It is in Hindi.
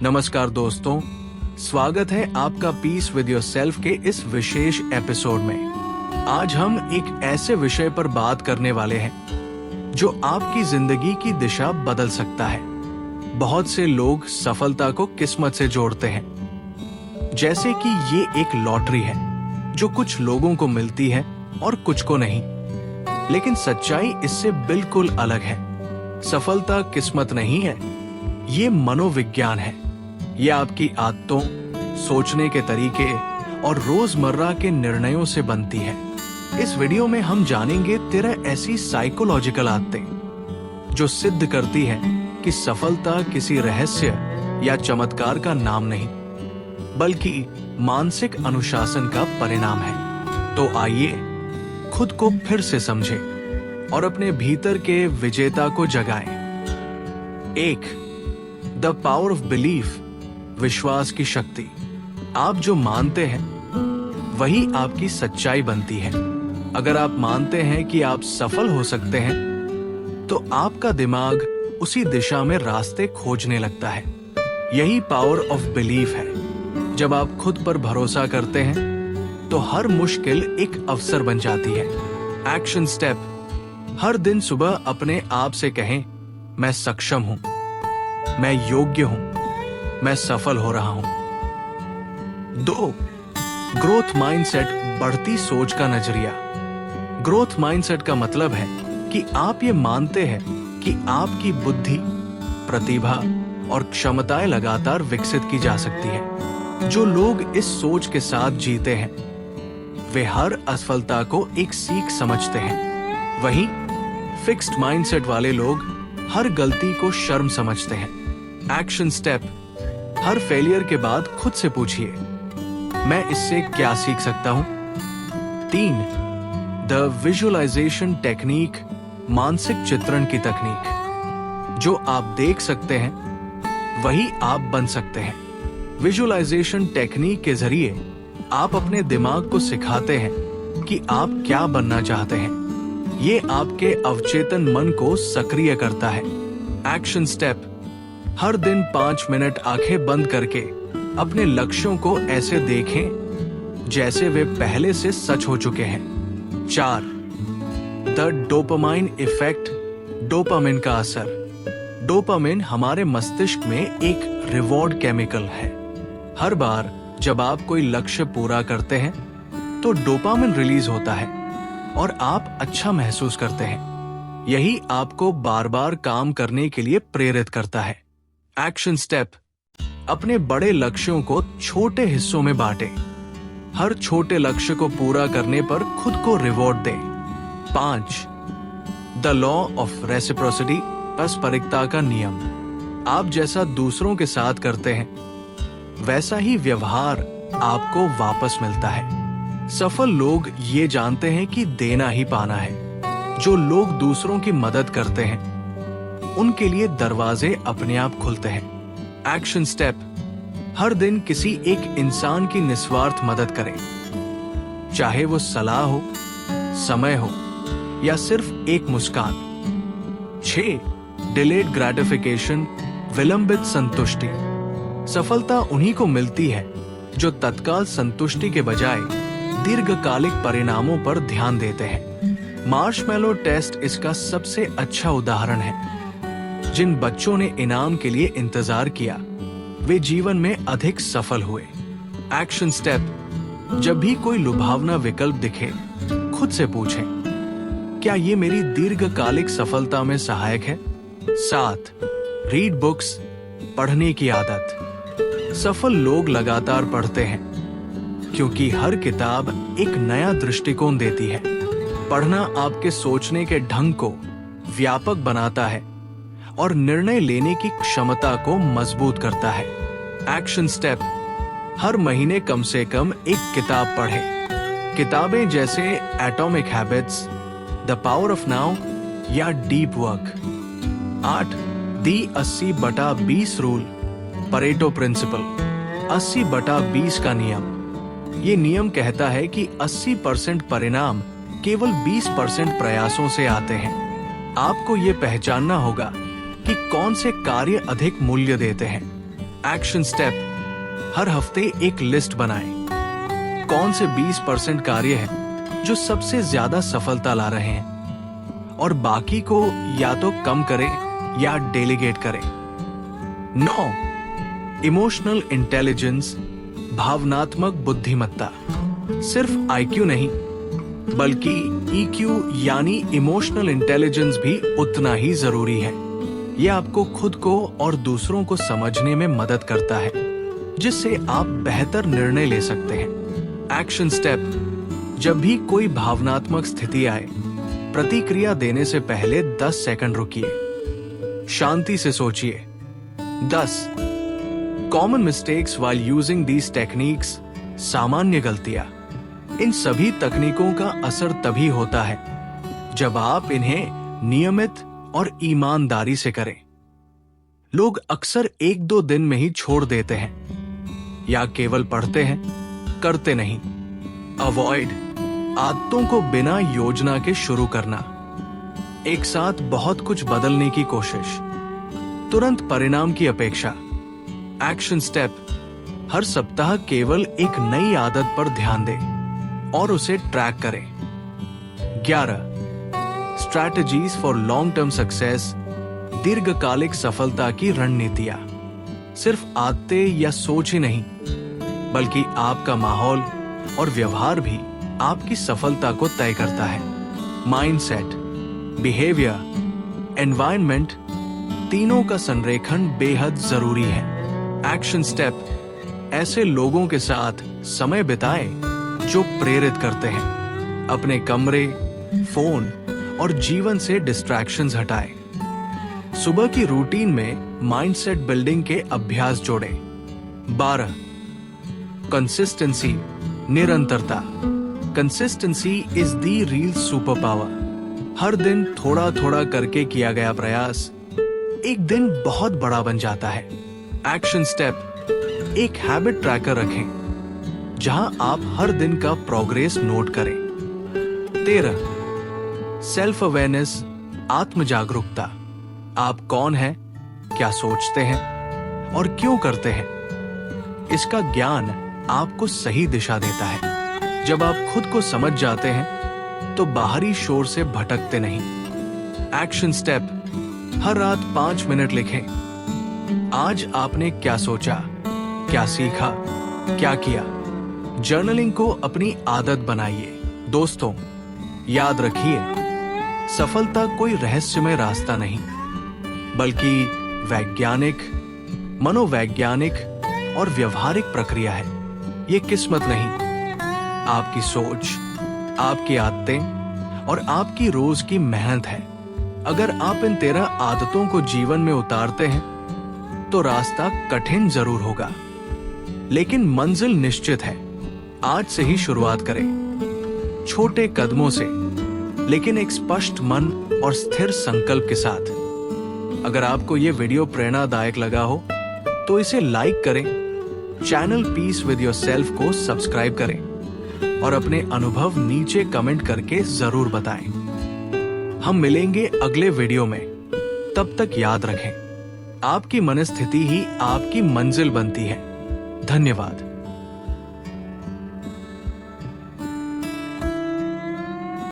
नमस्कार दोस्तों, स्वागत है आपका पीस विद योरसेल्फ के इस विशेष एपिसोड में। आज हम एक ऐसे विषय पर बात करने वाले हैं जो आपकी जिंदगी की दिशा बदल सकता है। बहुत से लोग सफलता को किस्मत से जोड़ते हैं, जैसे कि ये एक लॉटरी है जो कुछ लोगों को मिलती है और कुछ को नहीं। लेकिन सच्चाई इससे बिल्कुल अलग है। सफलता किस्मत नहीं है, ये मनोविज्ञान है। ये आपकी आदतों, सोचने के तरीके और रोजमर्रा के निर्णयों से बनती है। इस वीडियो में हम जानेंगे 13 ऐसी साइकोलॉजिकल आदतें जो सिद्ध करती है कि सफलता किसी रहस्य या चमत्कार का नाम नहीं, बल्कि मानसिक अनुशासन का परिणाम है। तो आइए खुद को फिर से समझें और अपने भीतर के विजेता को जगाएं। 1. द पावर ऑफ बिलीफ, विश्वास की शक्ति। आप जो मानते हैं वही आपकी सच्चाई बनती है। अगर आप मानते हैं कि आप सफल हो सकते हैं, तो आपका दिमाग उसी दिशा में रास्ते खोजने लगता है। यही पावर ऑफ बिलीफ है। जब आप खुद पर भरोसा करते हैं तो हर मुश्किल एक अवसर बन जाती है। एक्शन स्टेप: हर दिन सुबह अपने आप से कहें, मैं सक्षम हूं, मैं योग्य हूं, मैं सफल हो रहा हूं। 2. ग्रोथ माइंडसेट, बढ़ती सोच का नजरिया। ग्रोथ माइंडसेट का मतलब है कि आप ये मानते हैं कि आपकी बुद्धि, प्रतिभा और क्षमताएं लगातार विकसित की जा सकती है। जो लोग इस सोच के साथ जीते हैं वे हर असफलता को एक सीख समझते हैं। वहीं फिक्स्ड माइंडसेट वाले लोग हर गलती को शर्म समझते हैं। एक्शन स्टेप: हर फेलियर के बाद खुद से पूछिए, मैं इससे क्या सीख सकता हूं। 3. द विजुअलाइजेशन टेक्निक, मानसिक चित्रण की तकनीक। जो आप देख सकते हैं वही आप बन सकते हैं। विजुअलाइजेशन टेक्निक के जरिए आप अपने दिमाग को सिखाते हैं कि आप क्या बनना चाहते हैं। ये आपके अवचेतन मन को सक्रिय करता है। एक्शन स्टेप: हर दिन 5 मिनट आंखें बंद करके अपने लक्ष्यों को ऐसे देखें जैसे वे पहले से सच हो चुके हैं। 4. द डोपामाइन इफेक्ट, डोपामिन का असर। डोपामिन हमारे मस्तिष्क में एक रिवॉर्ड केमिकल है। हर बार जब आप कोई लक्ष्य पूरा करते हैं तो डोपामिन रिलीज होता है और आप अच्छा महसूस करते हैं। यही आपको बार बार काम करने के लिए प्रेरित करता है। एक्शन स्टेप: अपने बड़े लक्ष्यों को छोटे हिस्सों में बांटें। हर छोटे लक्ष्य को पूरा करने पर खुद को रिवॉर्ड दें। 5. द लॉ ऑफ रेसिप्रोसिटी, पारस्परिकता का नियम। आप जैसा दूसरों के साथ करते हैं वैसा ही व्यवहार आपको वापस मिलता है। सफल लोग ये जानते हैं कि देना ही पाना है। जो लोग दूसरों की मदद करते हैं उनके लिए दरवाजे अपने आप खुलते हैं। एक्शन स्टेप: हर दिन किसी एक इंसान की निस्वार्थ मदद करें, चाहे वो सलाह हो, समय हो या सिर्फ एक मुस्कान। 6. डिलेड ग्रेटिफिकेशन, विलंबित संतुष्टि। सफलता उन्हीं को मिलती है जो तत्काल संतुष्टि के बजाय दीर्घकालिक परिणामों पर ध्यान देते हैं। मार्शमैलो टेस्ट इसका सबसे अच्छा उदाहरण है। जिन बच्चों ने इनाम के लिए इंतजार किया वे जीवन में अधिक सफल हुए। एक्शन स्टेप: जब भी कोई लुभावना विकल्प दिखे खुद से पूछें, क्या ये मेरी दीर्घकालिक सफलता में सहायक है। 7. रीड बुक्स, पढ़ने की आदत। सफल लोग लगातार पढ़ते हैं क्योंकि हर किताब एक नया दृष्टिकोण देती है। पढ़ना आपके सोचने के ढंग को व्यापक बनाता है और निर्णय लेने की क्षमता को मजबूत करता है। एक्शन स्टेप: हर महीने कम से कम एक किताब पढ़ें। किताबें जैसे atomic habits, the power of now या डीप वर्क। 8. दी 80/20 रूल, परेटो प्रिंसिपल, 80/20 का नियम। ये नियम कहता है कि 80% परिणाम केवल 20% प्रयासों से आते हैं। आपको ये पहचानना होगा कि कौन से कार्य अधिक मूल्य देते हैं। एक्शन स्टेप, हर हफ्ते एक लिस्ट बनाएं। कौन से 20% कार्य हैं जो सबसे ज्यादा सफलता ला रहे हैं और बाकी को या तो कम करें या डेलीगेट करें। 9. इमोशनल इंटेलिजेंस, भावनात्मक बुद्धिमत्ता। सिर्फ आईक्यू नहीं बल्कि ईक्यू यानी इमोशनल इंटेलिजेंस भी उतना ही जरूरी है। यह आपको खुद को और दूसरों को समझने में मदद करता है, जिससे आप बेहतर निर्णय ले सकते हैं। एक्शन स्टेप, जब भी कोई भावनात्मक स्थिति आए, प्रतिक्रिया देने से पहले 10 सेकंड रुकिए, शांति से सोचिए। 10. Common mistakes while using these techniques, सामान्य गलतियां। इन सभी तकनीकों का असर तभी होता है जब आप इन्हें नियमित और ईमानदारी से करें। लोग अक्सर 1-2 दिन में ही छोड़ देते हैं या केवल पढ़ते हैं, करते नहीं। अवॉइड, आदतों को बिना योजना के शुरू करना। एक साथ बहुत कुछ बदलने की कोशिश, तुरंत परिणाम की अपेक्षा। एक्शन स्टेप, हर सप्ताह केवल एक नई आदत पर ध्यान दें और उसे ट्रैक करें। 11. Strategies for long term success, दीर्घकालिक सफलता की रणनीतियां। सिर्फ आदतें या सोच ही नहीं बल्कि आपका माहौल और व्यवहार भी आपकी सफलता को तय करता है। माइंडसेट, बिहेवियर, एनवायरनमेंट, तीनों का संरेखण बेहद जरूरी है। एक्शन स्टेप, ऐसे लोगों के साथ समय बिताएं जो प्रेरित करते हैं। अपने कमरे, फोन और जीवन से डिस्ट्रैक्शंस हटाएं। सुबह की रूटीन में माइंडसेट बिल्डिंग के अभ्यास जोड़ें। 12. कंसिस्टेंसी, निरंतरता। Consistency is the real super power. हर दिन थोड़ा थोड़ा करके किया गया प्रयास एक दिन बहुत बड़ा बन जाता है। एक्शन स्टेप, एक हैबिट ट्रैकर रखें जहां आप हर दिन का प्रोग्रेस नोट करें। 13. सेल्फ अवेयरनेस, आत्म जागरूकता। आप कौन हैं, क्या सोचते हैं और क्यों करते हैं, इसका ज्ञान आपको सही दिशा देता है। जब आप खुद को समझ जाते हैं तो बाहरी शोर से भटकते नहीं। एक्शन स्टेप, हर रात 5 मिनट लिखें। आज आपने क्या सोचा, क्या सीखा, क्या किया। जर्नलिंग को अपनी आदत बनाइए। दोस्तों, याद रखिए, सफलता कोई रहस्यमय रास्ता नहीं बल्कि वैज्ञानिक, मनोवैज्ञानिक और व्यवहारिक प्रक्रिया है। ये किस्मत नहीं, आपकी सोच, आपकी आदतें और आपकी रोज की मेहनत है। अगर आप इन 13 आदतों को जीवन में उतारते हैं तो रास्ता कठिन जरूर होगा, लेकिन मंजिल निश्चित है। आज से ही शुरुआत करें, छोटे कदमों से, लेकिन एक स्पष्ट मन और स्थिर संकल्प के साथ। अगर आपको ये वीडियो प्रेरणादायक लगा हो तो इसे लाइक करें, चैनल पीस विद योरसेल्फ को सब्सक्राइब करें और अपने अनुभव नीचे कमेंट करके जरूर बताएं। हम मिलेंगे अगले वीडियो में। तब तक याद रखें, आपकी मनस्थिति ही आपकी मंजिल बनती है। धन्यवाद।